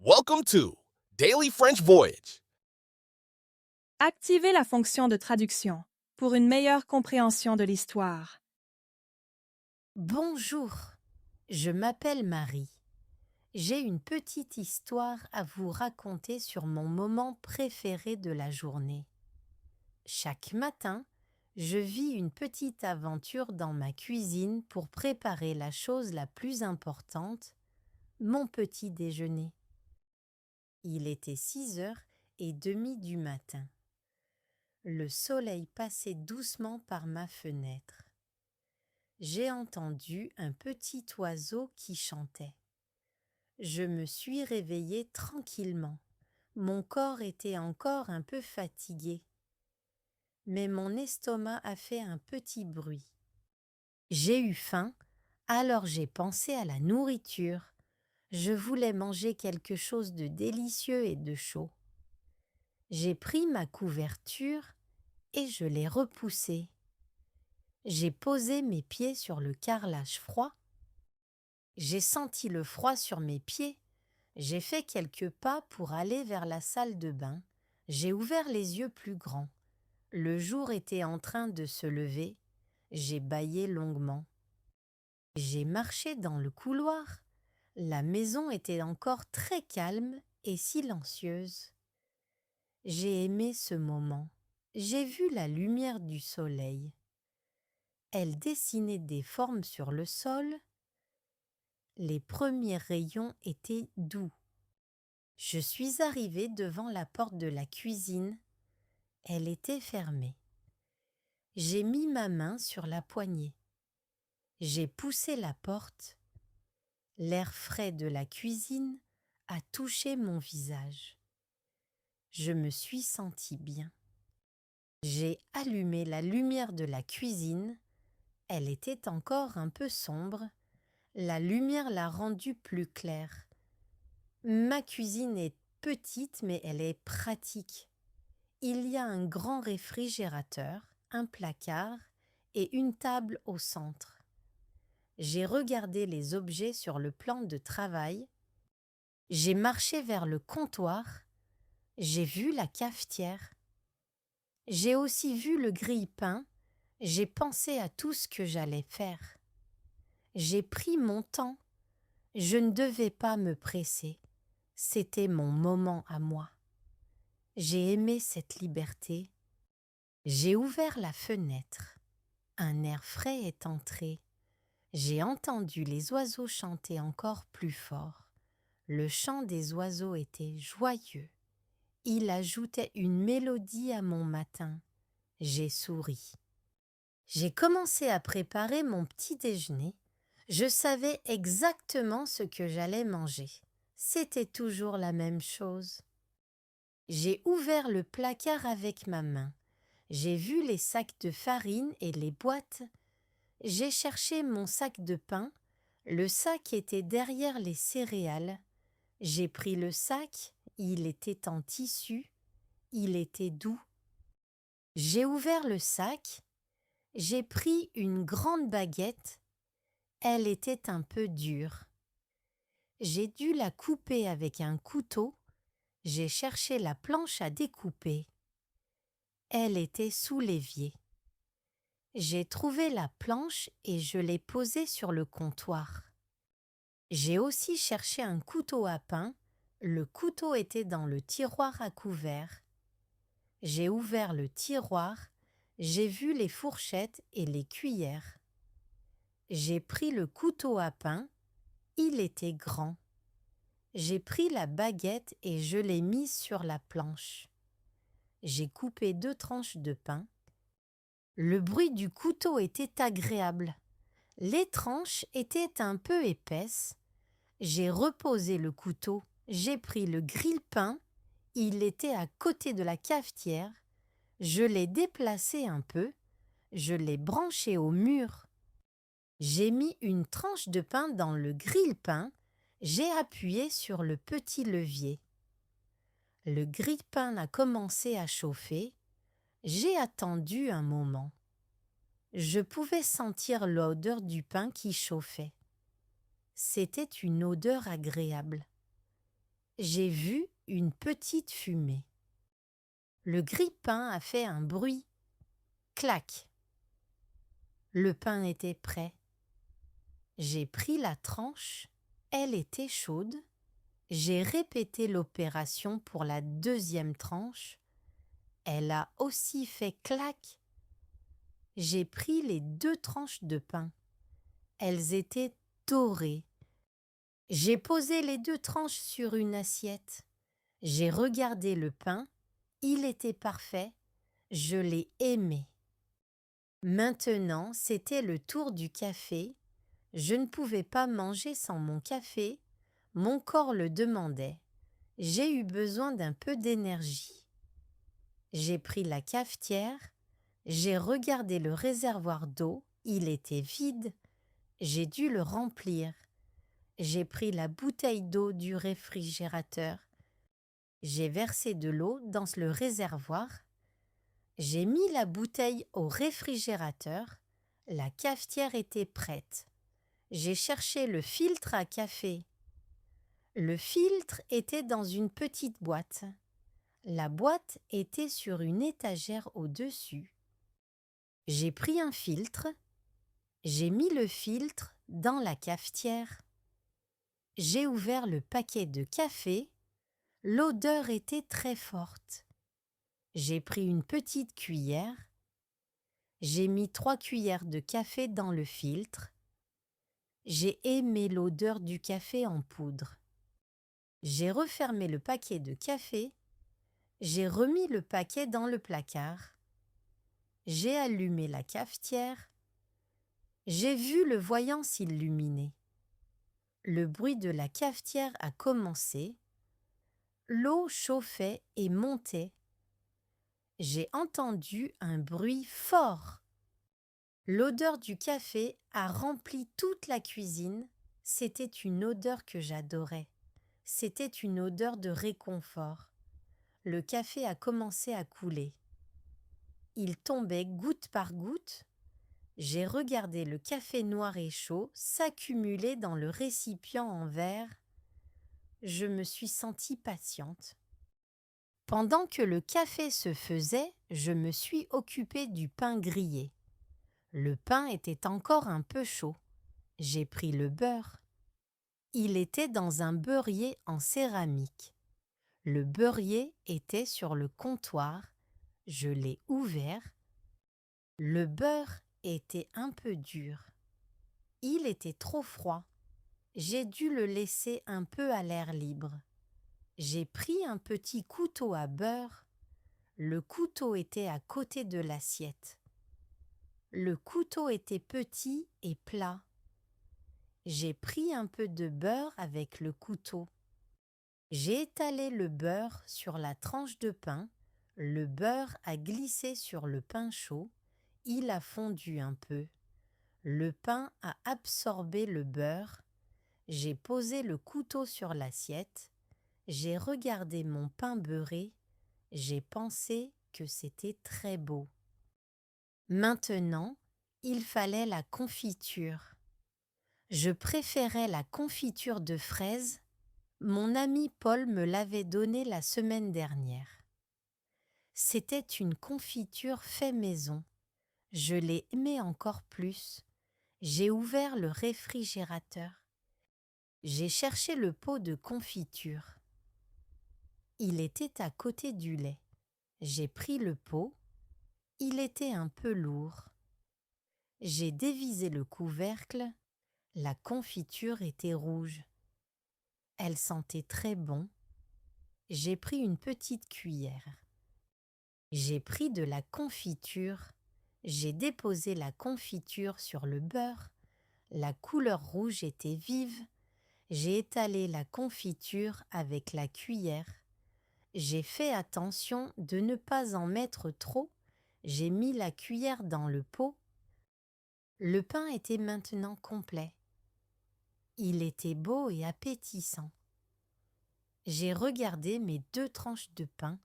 Welcome to Daily French Voyage. Activez la fonction de traduction pour une meilleure compréhension de l'histoire. Bonjour, je m'appelle Marie. J'ai une petite histoire à vous raconter sur mon moment préféré de la journée. Chaque matin, je vis une petite aventure dans ma cuisine pour préparer la chose la plus importante, mon petit déjeuner. Il était 6h30 du matin. Le soleil passait doucement par ma fenêtre. J'ai entendu un petit oiseau qui chantait. Je me suis réveillée tranquillement. Mon corps était encore un peu fatigué. Mais mon estomac a fait un petit bruit. J'ai eu faim, alors j'ai pensé à la nourriture. Je voulais manger quelque chose de délicieux et de chaud. J'ai pris ma couverture et je l'ai repoussée. J'ai posé mes pieds sur le carrelage froid. J'ai senti le froid sur mes pieds. J'ai fait quelques pas pour aller vers la salle de bain. J'ai ouvert les yeux plus grands. Le jour était en train de se lever. J'ai bâillé longuement. J'ai marché dans le couloir. La maison était encore très calme et silencieuse. J'ai aimé ce moment. J'ai vu la lumière du soleil. Elle dessinait des formes sur le sol. Les premiers rayons étaient doux. Je suis arrivée devant la porte de la cuisine. Elle était fermée. J'ai mis ma main sur la poignée. J'ai poussé la porte. L'air frais de la cuisine a touché mon visage. Je me suis sentie bien. J'ai allumé la lumière de la cuisine. Elle était encore un peu sombre. La lumière l'a rendue plus claire. Ma cuisine est petite, mais elle est pratique. Il y a un grand réfrigérateur, un placard et une table au centre. J'ai regardé les objets sur le plan de travail. J'ai marché vers le comptoir. J'ai vu la cafetière. J'ai aussi vu le grille-pain. J'ai pensé à tout ce que j'allais faire. J'ai pris mon temps. Je ne devais pas me presser. C'était mon moment à moi. J'ai aimé cette liberté. J'ai ouvert la fenêtre. Un air frais est entré. J'ai entendu les oiseaux chanter encore plus fort. Le chant des oiseaux était joyeux. Il ajoutait une mélodie à mon matin. J'ai souri. J'ai commencé à préparer mon petit déjeuner. Je savais exactement ce que j'allais manger. C'était toujours la même chose. J'ai ouvert le placard avec ma main. J'ai vu les sacs de farine et les boîtes. J'ai cherché mon sac de pain. Le sac était derrière les céréales. J'ai pris le sac. Il était en tissu. Il était doux. J'ai ouvert le sac. J'ai pris une grande baguette. Elle était un peu dure. J'ai dû la couper avec un couteau. J'ai cherché la planche à découper. Elle était sous l'évier. J'ai trouvé la planche et je l'ai posée sur le comptoir. J'ai aussi cherché un couteau à pain. Le couteau était dans le tiroir à couvert. J'ai ouvert le tiroir. J'ai vu les fourchettes et les cuillères. J'ai pris le couteau à pain. Il était grand. J'ai pris la baguette et je l'ai mise sur la planche. J'ai coupé 2 tranches de pain. Le bruit du couteau était agréable. Les tranches étaient un peu épaisses. J'ai reposé le couteau. J'ai pris le grille-pain. Il était à côté de la cafetière. Je l'ai déplacé un peu. Je l'ai branché au mur. J'ai mis une tranche de pain dans le grille-pain. J'ai appuyé sur le petit levier. Le grille-pain a commencé à chauffer. J'ai attendu un moment. Je pouvais sentir l'odeur du pain qui chauffait. C'était une odeur agréable. J'ai vu une petite fumée. Le grille-pain a fait un bruit. Clac! Le pain était prêt. J'ai pris la tranche. Elle était chaude. J'ai répété l'opération pour la deuxième tranche. Elle a aussi fait clac. J'ai pris les 2 tranches de pain. Elles étaient dorées. J'ai posé les 2 tranches sur une assiette. J'ai regardé le pain. Il était parfait. Je l'ai aimé. Maintenant, c'était le tour du café. Je ne pouvais pas manger sans mon café. Mon corps le demandait. J'ai eu besoin d'un peu d'énergie. J'ai pris la cafetière. J'ai regardé le réservoir d'eau. Il était vide. J'ai dû le remplir. J'ai pris la bouteille d'eau du réfrigérateur. J'ai versé de l'eau dans le réservoir. J'ai mis la bouteille au réfrigérateur. La cafetière était prête. J'ai cherché le filtre à café. Le filtre était dans une petite boîte. La boîte était sur une étagère au-dessus. J'ai pris un filtre. J'ai mis le filtre dans la cafetière. J'ai ouvert le paquet de café. L'odeur était très forte. J'ai pris une petite cuillère. J'ai mis 3 cuillères de café dans le filtre. J'ai aimé l'odeur du café en poudre. J'ai refermé le paquet de café. J'ai remis le paquet dans le placard. J'ai allumé la cafetière. J'ai vu le voyant s'illuminer. Le bruit de la cafetière a commencé. L'eau chauffait et montait. J'ai entendu un bruit fort. L'odeur du café a rempli toute la cuisine. C'était une odeur que j'adorais. C'était une odeur de réconfort. Le café a commencé à couler. Il tombait goutte par goutte. J'ai regardé le café noir et chaud s'accumuler dans le récipient en verre. Je me suis sentie patiente. Pendant que le café se faisait, je me suis occupée du pain grillé. Le pain était encore un peu chaud. J'ai pris le beurre. Il était dans un beurrier en céramique. Le beurrier était sur le comptoir. Je l'ai ouvert. Le beurre était un peu dur. Il était trop froid. J'ai dû le laisser un peu à l'air libre. J'ai pris un petit couteau à beurre. Le couteau était à côté de l'assiette. Le couteau était petit et plat. J'ai pris un peu de beurre avec le couteau. J'ai étalé le beurre sur la tranche de pain. Le beurre a glissé sur le pain chaud. Il a fondu un peu. Le pain a absorbé le beurre. J'ai posé le couteau sur l'assiette. J'ai regardé mon pain beurré. J'ai pensé que c'était très beau. Maintenant, il fallait la confiture. Je préférais la confiture de fraises. Mon ami Paul me l'avait donnée la semaine dernière. C'était une confiture fait maison. Je l'ai aimée encore plus. J'ai ouvert le réfrigérateur. J'ai cherché le pot de confiture. Il était à côté du lait. J'ai pris le pot. Il était un peu lourd. J'ai dévisé le couvercle. La confiture était rouge. Elle sentait très bon. J'ai pris une petite cuillère. J'ai pris de la confiture. J'ai déposé la confiture sur le beurre. La couleur rouge était vive. J'ai étalé la confiture avec la cuillère. J'ai fait attention de ne pas en mettre trop. J'ai mis la cuillère dans le pot. Le pain était maintenant complet. Il était beau et appétissant. J'ai regardé mes 2 tranches de pain.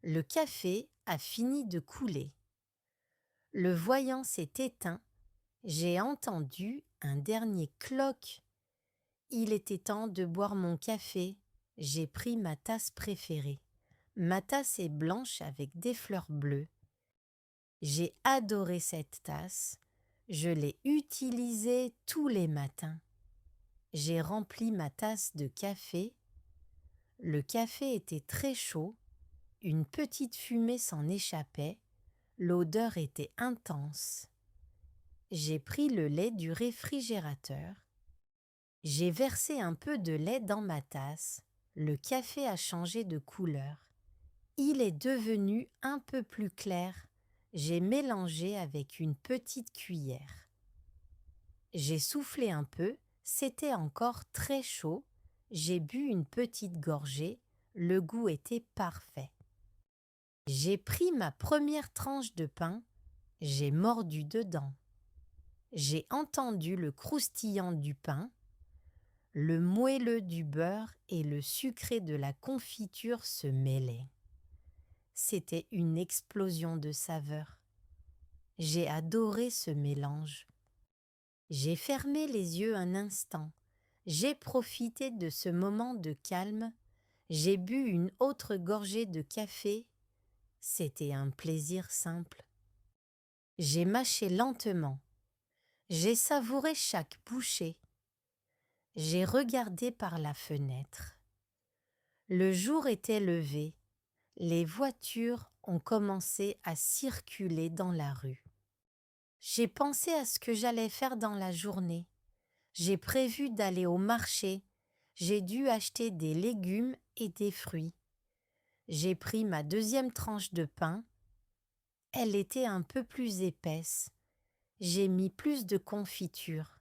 Le café a fini de couler. Le voyant s'est éteint. J'ai entendu un dernier cloc. Il était temps de boire mon café. J'ai pris ma tasse préférée. Ma tasse est blanche avec des fleurs bleues. J'ai adoré cette tasse. Je l'ai utilisée tous les matins. J'ai rempli ma tasse de café. Le café était très chaud. Une petite fumée s'en échappait. L'odeur était intense. J'ai pris le lait du réfrigérateur. J'ai versé un peu de lait dans ma tasse. Le café a changé de couleur. Il est devenu un peu plus clair. J'ai mélangé avec une petite cuillère. J'ai soufflé un peu, c'était encore très chaud. J'ai bu une petite gorgée, le goût était parfait. J'ai pris ma première tranche de pain, j'ai mordu dedans. J'ai entendu le croustillant du pain, le moelleux du beurre et le sucré de la confiture se mêlaient. C'était une explosion de saveurs. J'ai adoré ce mélange. J'ai fermé les yeux un instant. J'ai profité de ce moment de calme. J'ai bu une autre gorgée de café. C'était un plaisir simple. J'ai mâché lentement. J'ai savouré chaque bouchée. J'ai regardé par la fenêtre. Le jour était levé. Les voitures ont commencé à circuler dans la rue. J'ai pensé à ce que j'allais faire dans la journée. J'ai prévu d'aller au marché. J'ai dû acheter des légumes et des fruits. J'ai pris ma deuxième tranche de pain. Elle était un peu plus épaisse. J'ai mis plus de confiture.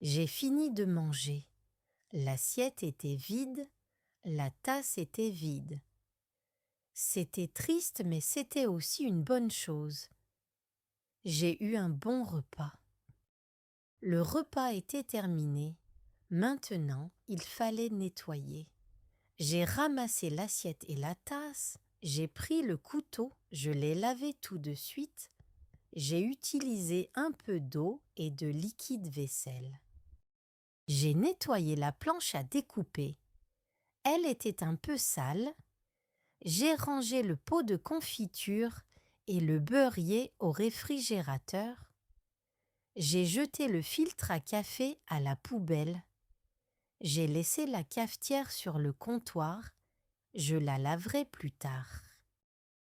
J'ai fini de manger. L'assiette était vide, la tasse était vide. C'était triste, mais c'était aussi une bonne chose. J'ai eu un bon repas. Le repas était terminé. Maintenant, il fallait nettoyer. J'ai ramassé l'assiette et la tasse. J'ai pris le couteau, je l'ai lavé tout de suite. J'ai utilisé un peu d'eau et de liquide vaisselle. J'ai nettoyé la planche à découper. Elle était un peu sale. J'ai rangé le pot de confiture et le beurrier au réfrigérateur. J'ai jeté le filtre à café à la poubelle. J'ai laissé la cafetière sur le comptoir. Je la laverai plus tard.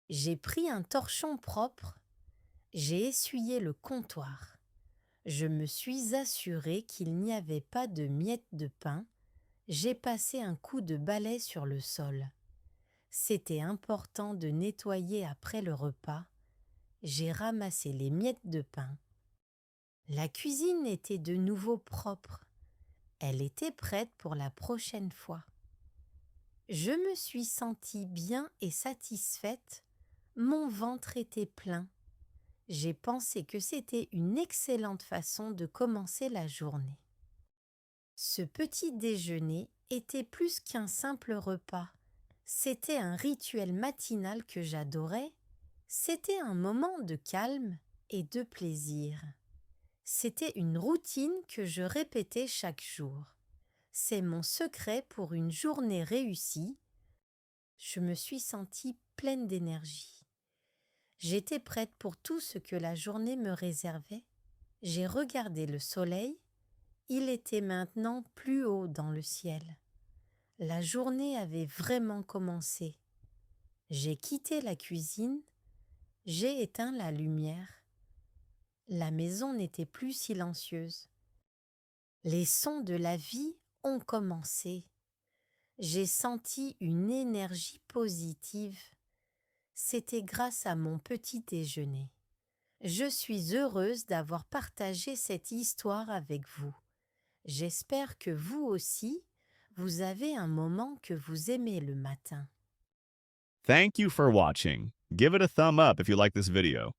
J'ai pris un torchon propre. J'ai essuyé le comptoir. Je me suis assurée qu'il n'y avait pas de miettes de pain. J'ai passé un coup de balai sur le sol. C'était important de nettoyer après le repas. J'ai ramassé les miettes de pain. La cuisine était de nouveau propre. Elle était prête pour la prochaine fois. Je me suis sentie bien et satisfaite. Mon ventre était plein. J'ai pensé que c'était une excellente façon de commencer la journée. Ce petit déjeuner était plus qu'un simple repas. C'était un rituel matinal que j'adorais. C'était un moment de calme et de plaisir. C'était une routine que je répétais chaque jour. C'est mon secret pour une journée réussie. Je me suis sentie pleine d'énergie. J'étais prête pour tout ce que la journée me réservait. J'ai regardé le soleil. Il était maintenant plus haut dans le ciel. La journée avait vraiment commencé. J'ai quitté la cuisine. J'ai éteint la lumière. La maison n'était plus silencieuse. Les sons de la vie ont commencé. J'ai senti une énergie positive. C'était grâce à mon petit déjeuner. Je suis heureuse d'avoir partagé cette histoire avec vous. J'espère que vous aussi, vous avez un moment que vous aimez le matin. Thank you for watching. Give it a thumb up if you like this video.